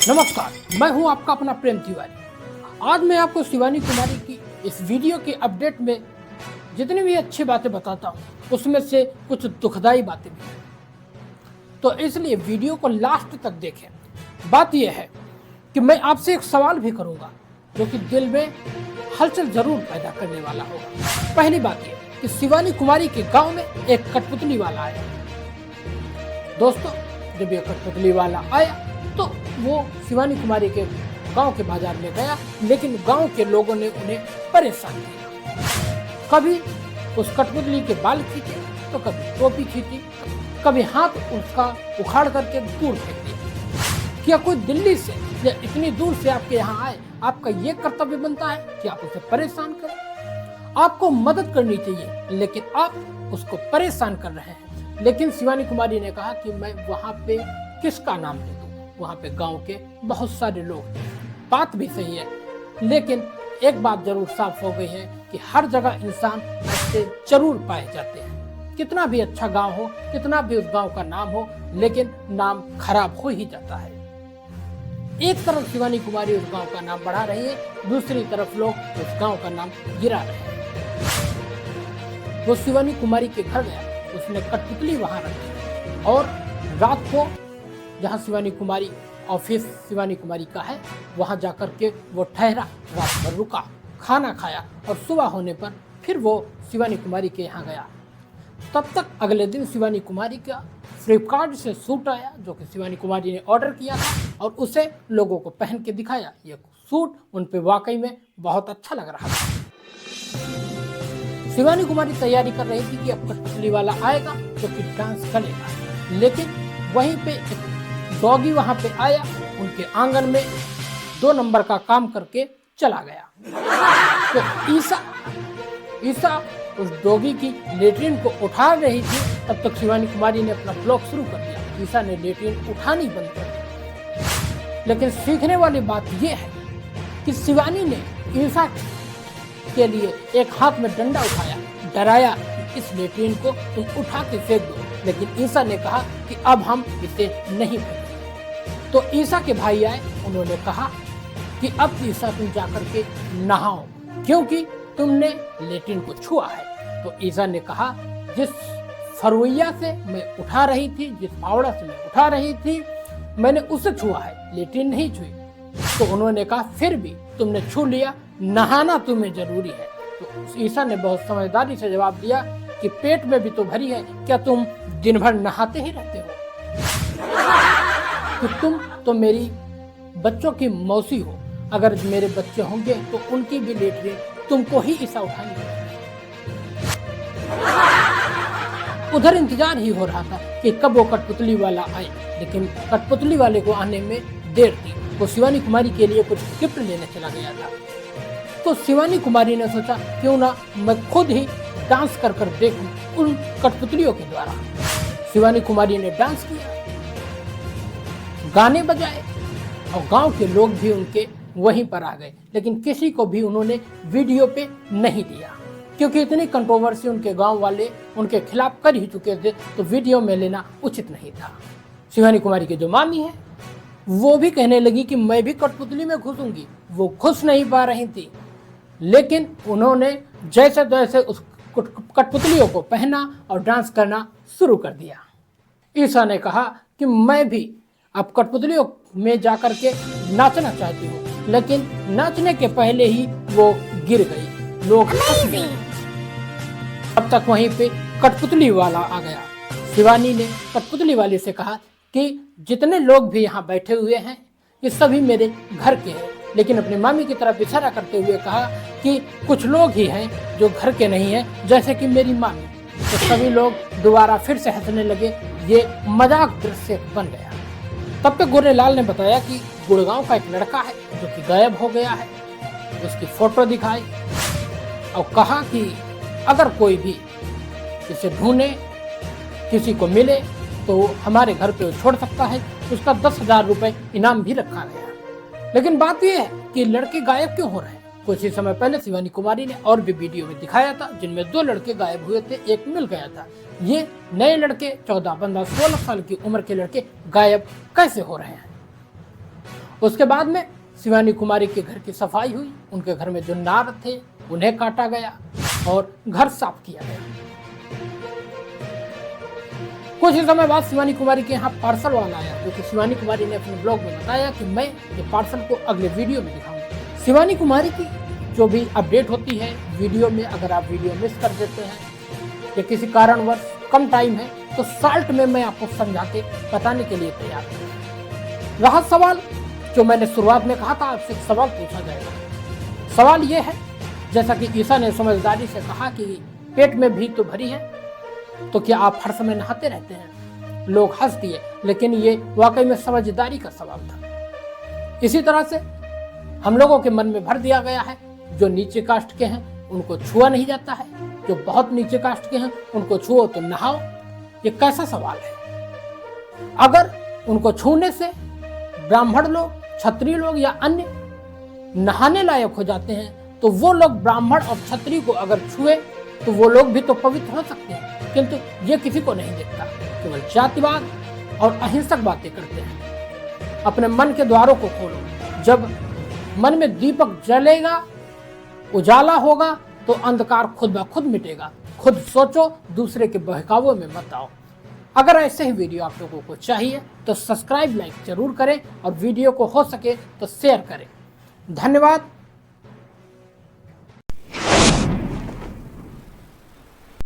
नमस्कार, मैं हूं आपका अपना प्रेम तिवारी। आज मैं आपको शिवानी कुमारी की इस वीडियो के अपडेट में जितनी भी अच्छी बातें बताता हूं, उसमें से कुछ दुखदाई बातें भी हैं। तो इसलिए वीडियो को लास्ट तक देखें। बात यह है कि मैं आपसे एक सवाल भी करूंगा जो कि दिल में हलचल जरूर पैदा करने वाला होगा। पहली बात यह कि शिवानी कुमारी के गांव में एक कठपुतली वाला आया। दोस्तों, जब ये कठपुतली वाला आया तो वो शिवानी कुमारी के गांव के बाजार में गया, लेकिन गांव के लोगों ने उन्हें परेशान किया। कभी उस कठपुतली के बाल खींचे तो कभी टोपी खींची, कभी हाथ उसका उखाड़ करके दूर फेंक दिया। क्या कोई दिल्ली से या इतनी दूर से आपके यहाँ आए, आपका ये कर्तव्य बनता है कि आप उसे परेशान करें? आपको मदद करनी चाहिए, लेकिन आप उसको परेशान कर रहे हैं। लेकिन शिवानी कुमारी ने कहा कि मैं वहां पे किसका नाम ले दूं? वहां पे गांव के बहुत सारे लोग थे। बात भी सही है, लेकिन एक बात जरूर साफ हो गई है कि हर जगह इंसान ऐसे जरूर पाए जाते हैं। कितना भी अच्छा गांव हो, कितना भी उस गांव का नाम हो, लेकिन नाम खराब हो ही जाता है। एक तरफ शिवानी कुमारी उस गांव का नाम बढ़ा रही है, दूसरी तरफ लोग उस गांव का नाम गिरा रहे हैं। वो शिवानी कुमारी के घर गया, उसने कठपुतली वहां रखी और रात को जहां शिवानी कुमारी ऑफिस शिवानी कुमारी का है, वहां जाकर के वो ठहरा, रात भर रुका, खाना खाया और सुबह होने पर फिर वो शिवानी कुमारी के यहाँ गया। तब तक अगले दिन शिवानी कुमारी का फ्लिपकार्ट से सूट आया जो कि शिवानी कुमारी ने ऑर्डर किया था और उसे लोगों को पहन के दिखाया। ये सूट उन पे वाकई में बहुत अच्छा लग रहा था। शिवानी कुमारी तैयारी कर रही थी कि अब कठपुतली वाला आएगा जो कि डांस करेगा, लेकिन वहीं पे एक डॉगी वहां पे आया, उनके आंगन में 2 नंबर का काम करके चला गया। तो ईसा उस डॉगी की लेटरिन को उठा रही थी, तब तक शिवानी कुमारी ने अपना ब्लॉग शुरू कर दिया। ईसा ने लेटरिन उठानी बंद कर दी। लेकिन सीखने वाली बात यह है कि शिवानी ने ईसा के लिए एक हाथ में डंडा उठाया, डराया कि इस लेटरिन को तुम उठा के फेंक दो, लेकिन ईसा ने कहा कि अब हम इसे नहीं फेंकेंगे। तो ईसा के भाई आए, उन्होंने कहा कि अब ईसा तुम जाकर के नहाओ क्योंकि तुमने लेटरिन को छुआ है। तो ईसा ने कहा जिस फरुइया से मैं उठा रही थी, जिस फावड़ा से मैं उठा रही थी, मैंने उसे छुआ है, लेटरिन नहीं छुई। तो उन्होंने कहा फिर भी तुमने छू लिया, नहाना तुम्हें जरूरी है। तो ईसा ने बहुत समझदारी से जवाब दिया कि पेट में भी तो भरी है, क्या तुम दिन भर नहाते ही रहते हो? कि तुम तो मेरी बच्चों की मौसी हो, अगर मेरे बच्चे होंगे तो उनकी भी लेटरिन तुमको ही ईसा उठानी है। उधर इंतजार ही हो रहा था कि कब वो कठपुतली वाला आए, लेकिन कठपुतली वाले को आने में देर थी। वो शिवानी कुमारी के लिए कुछ गिफ्ट लेने चला गया था। तो शिवानी कुमारी ने सोचा क्यों ना मैं खुद ही डांस कर कर देखूं उन कठपुतलियों के द्वारा। शिवानी कुमारी ने डांस किया, गाने बजाए और गांव के लोग भी उनके वहीं पर आ गए, लेकिन किसी को भी उन्होंने वीडियो पे नहीं दिया क्योंकि इतनी कंट्रोवर्सी उनके गांव वाले उनके खिलाफ कर ही चुके थे, तो वीडियो में लेना उचित नहीं था। शिवानी कुमारी की जो मामी है वो भी कहने लगी कि मैं भी कठपुतली में घुसूंगी। वो घुस नहीं पा रही थी, लेकिन उन्होंने जैसे तैसे उस कठपुतलियों को पहना और डांस करना शुरू कर दिया। ईसा ने कहा कि मैं भी अब कठपुतलियों में जाकर के नाचना चाहती हूँ, लेकिन नाचने के पहले ही वो गिर गई, लोग हंस गए। अब तक वहीं पे कठपुतली वाला आ गया। शिवानी ने कठपुतली वाले से कहा कि जितने लोग भी यहाँ बैठे हुए हैं ये सभी मेरे घर के हैं, लेकिन अपनी मामी की तरफ इशारा करते हुए कहा कि कुछ लोग ही हैं जो घर के नहीं हैं, जैसे कि मेरी मामी। तो सभी लोग दोबारा फिर से हंसने लगे। ये मजाक दृश्य बन गया। तब तक गोरेलाल ने बताया कि गुड़गांव का एक लड़का है जो कि गायब हो गया है। उसकी फोटो दिखाई और कहा कि अगर कोई भी इसे ढूंढे, किसी को मिले तो हमारे घर पे छोड़ सकता है। उसका 10,000 रुपए इनाम भी रखा गया। लेकिन बात यह है कि लड़के गायब क्यों हो रहे हैं? कुछ ही समय पहले शिवानी कुमारी ने और भी वीडियो में दिखाया था जिनमें 2 लड़के गायब हुए थे, एक मिल गया था। ये नए लड़के 14, 15, 16 साल की उम्र के लड़के गायब कैसे हो रहे हैं? उसके बाद में शिवानी कुमारी के घर की सफाई हुई, उनके घर में जो नार थे उन्हें काटा गया और घर साफ किया गया। कुछ ही समय बाद शिवानी कुमारी के यहाँ पार्सल वाला आया, जो कि शिवानी कुमारी ने अपने ब्लॉग में बताया कि मैं ये पार्सल को अगले वीडियो में दिखाऊंगा। शिवानी कुमारी की जो भी अपडेट होती है वीडियो में, अगर आप वीडियो मिस कर देते हैं या किसी कारणवश कम टाइम है तो शॉर्ट में मैं आपको समझा के बताने के लिए तैयार हूँ। रहा सवाल जो मैंने शुरुआत में कहा था, आपसे एक सवाल पूछा जाएगा। सवाल ये है, जैसा कि ईसा ने समझदारी से कहा कि पेट में भी तो भरी है, तो क्या आप हर समय नहाते रहते हैं? लोग हंस दिए, लेकिन ये वाकई में समझदारी का सवाल था। इसी तरह से हम लोगों के मन में भर दिया गया है, जो नीचे कास्ट के हैं उनको छुआ नहीं जाता है, जो बहुत नीचे कास्ट के हैं उनको छुओ तो नहाओ। ये कैसा सवाल है? अगर उनको छूने से ब्राह्मण लोग, क्षत्रिय लोग या अन्य नहाने लायक हो जाते हैं, तो वो लोग ब्राह्मण और क्षत्रिय को अगर छुए तो वो लोग भी तो पवित्र हो सकते हैं, किंतु ये किसी को नहीं देखता। केवल जातिवाद और अहिंसक बातें करते हैं। अपने मन के द्वारों को खोलो। जब मन में दीपक जलेगा, उजाला होगा, तो अंधकार खुद ब खुद मिटेगा। खुद सोचो, दूसरे के बहकावों में मत आओ। अगर ऐसे ही वीडियो आप लोगों को चाहिए तो सब्सक्राइब, लाइक जरूर करें और वीडियो को हो सके तो शेयर करें। धन्यवाद।